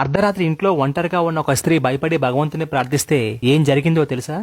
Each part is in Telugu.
అర్ధరాత్రి ఇంట్లో ఒంటరిగా ఉన్న ఒక స్త్రీ భయపడి భగవంతుని ప్రార్థిస్తే ఏం జరిగిందో తెలుసా?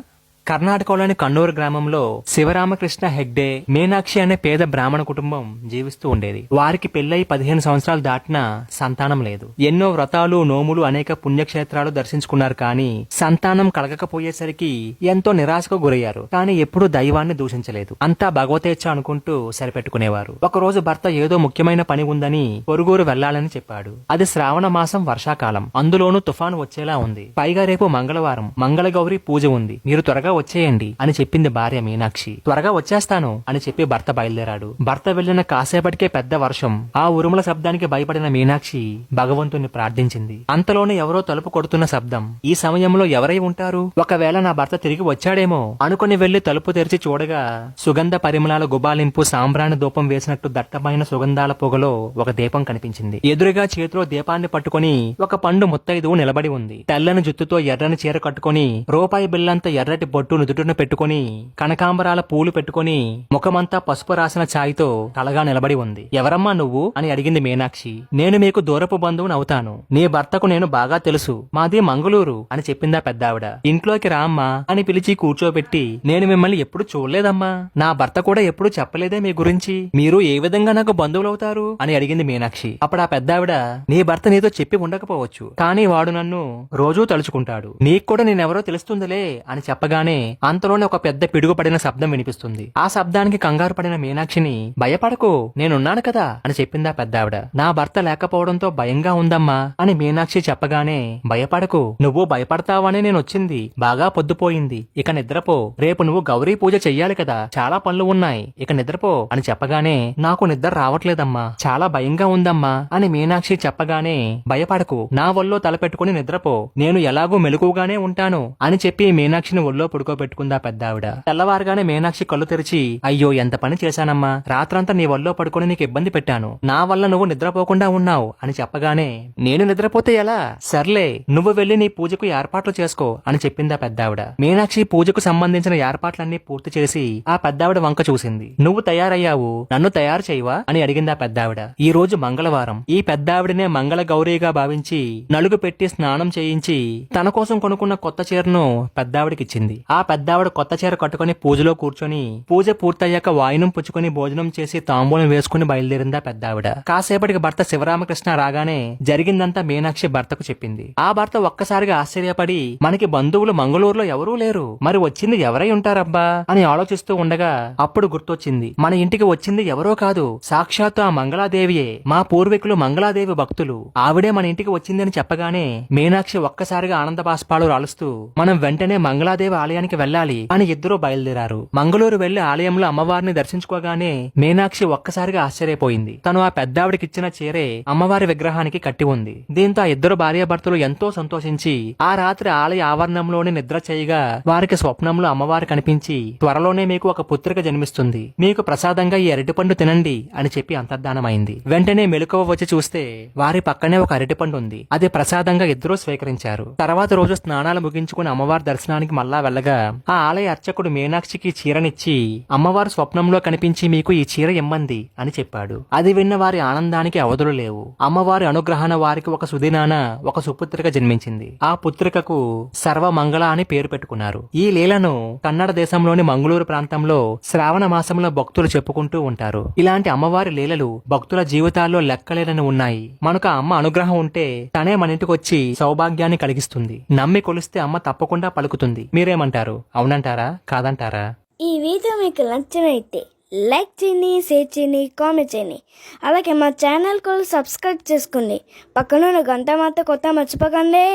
కర్ణాటకలోని కన్నూరు గ్రామంలో శివరామకృష్ణ హెగ్డే, మీనాక్షి అనే పేద బ్రాహ్మణ కుటుంబం జీవిస్తూ ఉండేది. వారికి పెళ్లై 15 సంవత్సరాలు దాటినా సంతానం లేదు. ఎన్నో వ్రతాలు, నోములు, అనేక పుణ్యక్షేత్రాలు దర్శించుకున్నారు, కానీ సంతానం కలగకపోయేసరికి ఎంతో నిరాశకు గురయ్యారు. కానీ ఎప్పుడూ దైవాన్ని దూషించలేదు. అంతా భగవతేచ్ఛ అనుకుంటూ సరిపెట్టుకునేవారు. ఒకరోజు భర్త ఏదో ముఖ్యమైన పని ఉందని పొరుగురు వెళ్లాలని చెప్పాడు. అది శ్రావణ మాసం, వర్షాకాలం. అందులోనూ తుఫాను వచ్చేలా ఉంది. పైగా రేపు మంగళవారం, మంగళగౌరి పూజ ఉంది. మీరు త్వరగా వచ్చేయండి అని చెప్పింది భార్య మీనాక్షి. త్వరగా వచ్చేస్తాను అని చెప్పి భర్త బయలుదేరాడు. భర్త వెళ్లిన కాసేపటికే పెద్ద వర్షం. ఆ ఉరుముల శబ్దానికి భయపడిన మీనాక్షి భగవంతుణ్ణి ప్రార్థించింది. అంతలోనే ఎవరో తలుపు కొడుతున్న శబ్దం. ఈ సమయంలో ఎవరై ఉంటారు? ఒకవేళ నా భర్త తిరిగి వచ్చాడేమో అనుకుని వెళ్లి తలుపు తెరిచి చూడగా సుగంధ పరిమళాల గుబాలింపు, సాంబ్రాణి ధూపం వేసినట్టు దట్టమైన సుగంధాల పొగలో ఒక దీపం కనిపించింది. ఎదురుగా చేతిలో దీపాన్ని పట్టుకుని ఒక పండు ముత్తైదువు నిలబడి ఉంది. తెల్లని జుత్తుతో ఎర్రని చీర కట్టుకుని, రూపాయి బిల్లంత ఎర్రటి బొట్టు నుదుటిన పెట్టుకుని, కనకాంబరాల పూలు పెట్టుకుని, ముఖమంతా పసుపు రాసిన ఛాయ్తో కలగా నిలబడి ఉంది. ఎవరమ్మా నువ్వు అని అడిగింది మీనాక్షి. నేను మీకు దూరపు బంధువుని అవుతాను. నీ భర్తకు నేను బాగా తెలుసు. మాది మంగళూరు అని చెప్పిందా పెద్దావిడ. ఇంట్లోకి రామ్మా అని పిలిచి కూర్చోబెట్టి, నేను మిమ్మల్ని ఎప్పుడు చూడలేదమ్మా. నా భర్త కూడా ఎప్పుడు చెప్పలేదే మీ గురించి. మీరు ఏ విధంగా నాకు బంధువులవుతారు అని అడిగింది మీనాక్షి. అప్పుడు ఆ పెద్దావిడ, నీ భర్త నీతో చెప్పి ఉండకపోవచ్చు, కానీ వాడు నన్ను రోజూ తలుచుకుంటాడు. నీకు కూడా నేనెవరో తెలుస్తుందిలే అని చెప్పగానే అంతలోనే ఒక పెద్ద పిడుగు పడిన శబ్దం వినిపిస్తుంది. ఆ శబ్దానికి కంగారు పడిన మీనాక్షిని, భయపడకు, నేనున్నాను కదా అని చెప్పిందా పెద్దావిడ. నా భర్త లేకపోవడంతో భయంగా ఉందమ్మా అని మీనాక్షి చెప్పగానే, భయపడకు, నువ్వు భయపడతావనే నేనొచ్చింది. బాగా పొద్దుపోయింది, ఇక నిద్రపో. రేపు నువ్వు గౌరీ పూజ చెయ్యాలి కదా, చాలా పనులు ఉన్నాయి, ఇక నిద్రపో అని చెప్పగానే, నాకు నిద్ర రావట్లేదమ్మా, చాలా భయంగా ఉందమ్మా అని మీనాక్షి చెప్పగానే, భయపడకు, నా ఒళ్ళో తలపెట్టుకుని నిద్రపో, నేను ఎలాగూ మెలకుగానే ఉంటాను అని చెప్పి మీనాక్షిని ఒళ్ళో పడుకోబెట్టుకుందా పెద్దావిడ. తెల్లవారుగానే మీనాక్షి కళ్ళు తెరిచి, అయ్యో ఎంత పని చేశానమ్మా, రాత్రంతా నీ వల్లో పడుకుని నీకు ఇబ్బంది పెట్టాను, నా వల్ల నువ్వు నిద్రపోకుండా ఉన్నావు అని చెప్పగానే, నేను నిద్రపోతే ఎలా, సర్లే నువ్వు వెళ్లి నీ పూజకు ఏర్పాట్లు చేసుకో అని చెప్పిందా పెద్దావిడ. మీనాక్షి పూజకు సంబంధించిన ఏర్పాట్లన్నీ పూర్తి చేసి ఆ పెద్దావిడ వంక చూసింది. నువ్వు తయారయ్యావు, నన్ను తయారు చేయవా అని అడిగిందా పెద్దావిడ. ఈ రోజు మంగళవారం. ఈ పెద్దావిడనే మంగళ గౌరీగా భావించి నలుగు పెట్టి స్నానం చేయించి తన కోసం కొనుక్కున్న కొత్త చీరను పెద్దావిడికిచ్చింది. ఆ పెద్దావిడ కొత్త చీర కట్టుకుని పూజలో కూర్చొని, పూజ పూర్తయ్యాక వాయినం పుచ్చుకుని భోజనం చేసి తాంబూలం వేసుకుని బయలుదేరిందా పెద్దావిడ. కాసేపటికి భర్త శివరామకృష్ణ రాగానే జరిగిందంతా మీనాక్షి భర్తకు చెప్పింది. ఆ భర్త ఒక్కసారిగా ఆశ్చర్యపడి, మనకి బంధువులు మంగళూరులో ఎవరూ లేరు, మరి వచ్చింది ఎవరై ఉంటారబ్బా అని ఆలోచిస్తూ ఉండగా అప్పుడు గుర్తొచ్చింది, మన ఇంటికి వచ్చింది ఎవరో కాదు, సాక్షాత్తు ఆ మంగళాదేవియే. మా పూర్వీకులు మంగళాదేవి భక్తులు, ఆవిడే మన ఇంటికి వచ్చిందని చెప్పగానే మీనాక్షి ఒక్కసారిగా ఆనంద బాష్పాలు రాలుస్తూ, మనం వెంటనే మంగళాదేవి ఆలయానికి వెళ్ళాలి అని ఇద్దరూ బయలుదేరారు. మంగళూరు వెళ్లి ఆలయంలో అమ్మవారిని దర్శించుకోగానే మీనాక్షి ఒక్కసారిగా ఆశ్చర్యపోయింది. తను ఆ పెద్దావిడికిచ్చిన చీరే అమ్మవారి విగ్రహానికి కట్టి ఉంది. దీంతో ఆ ఇద్దరు భార్యాభర్తలు ఎంతో సంతోషించి ఆ రాత్రి ఆలయ ఆవరణంలోనే నిద్ర చేయగా వారికి స్వప్నంలో అమ్మవారు కనిపించి, త్వరలోనే మీకు ఒక పుత్రిక జన్మిస్తుంది, మీకు ప్రసాదంగా ఈ అరటిపండు తినండి అని చెప్పి అంతర్ధానమైంది. వెంటనే మెలకువ వచ్చి చూస్తే వారి పక్కనే ఒక అరటిపండు ఉంది. అది ప్రసాదంగా ఇద్దరూ స్వీకరించారు. తర్వాత రోజు స్నానాలు ముగించుకుని అమ్మవారి దర్శనానికి మళ్ళా వెళ్ళగా ఆ ఆలయ అర్చకుడు మీనాక్షికి చీరనిచ్చి, అమ్మవారు స్వప్నంలో కనిపించి మీకు ఈ చీర ఇమ్మంది అని చెప్పాడు. అది విన్న వారి ఆనందానికి అవధులు లేవు. అమ్మవారి అనుగ్రహాన వారికి ఒక సుదినాన ఒక సుపుత్రిక జన్మించింది. ఆ పుత్రికకు సర్వమంగళ అని పేరు పెట్టుకున్నారు. ఈ లీలను కన్నడ దేశంలోని మంగళూరు ప్రాంతంలో శ్రావణ మాసంలో భక్తులు చెప్పుకుంటూ ఉంటారు. ఇలాంటి అమ్మవారి లీలలు భక్తుల జీవితాల్లో లెక్కలేనని ఉన్నాయి. మనకు ఆ అమ్మ అనుగ్రహం ఉంటే తనే మన ఇంటికి వచ్చి సౌభాగ్యాన్ని కలిగిస్తుంది. నమ్మి కొలిస్తే అమ్మ తప్పకుండా పలుకుతుంది. మీరేమంటారు? అవునంటారా, కాదంటారా? ఈ వీడియో మీకు నచ్చినైతే లైక్ చేయండి, షేర్ చేయండి, కామెంట్ చేయండి. అలాగే మా ఛానల్ కూడా సబ్స్క్రైబ్ చేసుకోండి. పక్కన గంట మాత్రం కొత్త మర్చిపోకండి.